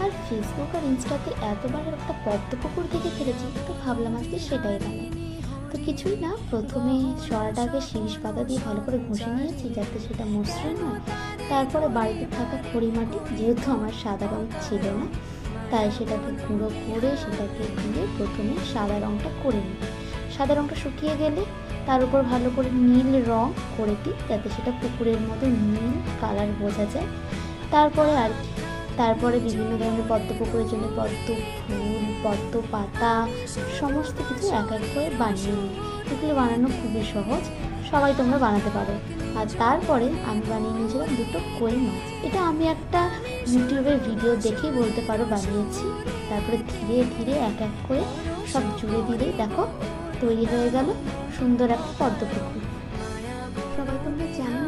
আর Facebook আর ইনস্টাতে এতবার একটা পদ্ম পুকুর দেখে ফেলেছি, তো ভাবলাম আজকে সেটাই বানাই। তো কিছুই না, প্রথমে সরাটাকে শিরিষ পাতা দিয়ে ভালো করে ঘষে নিয়েছি যাতে সেটা মসৃণ হয়। তারপরে বাড়িতে থাকা খড়ি মাটি, যেহেতু আমার সাদা রঙ ছিল না, তাই সেটাকে গুঁড়ো করে সেটাকে দিয়ে প্রথমে সাদা রঙটা করে নিই। সাদা রঙটা শুকিয়ে গেলে তার উপর ভালো করে নীল রঙ করে দিই যাতে সেটা পুকুরের মতো নীল কালার বোঝা যায়। তারপরে আর কি, তারপরে বিভিন্ন ধরনের পদ্ম পুকুরের জন্য পদ্ম ফুল, পদ্ম পাতা সমস্ত কিছু এক এক করে বানিয়ে নিই। এগুলো বানানো খুবই সহজ, সবাই তোমরা বানাতে পারো। আর তারপরে আমি বানিয়ে নিয়েছিলাম দুটো কই মাছ। এটা আমি একটা ইউটিউবের ভিডিও দেখেই বলতে পারো বানিয়েছি। তারপরে ধীরে ধীরে এক এক করে সব জুড়ে দিলেই দেখো তৈরি হয়ে গেল সুন্দর একটা পদ্ম পুকুর। সবাই তোমরা জানো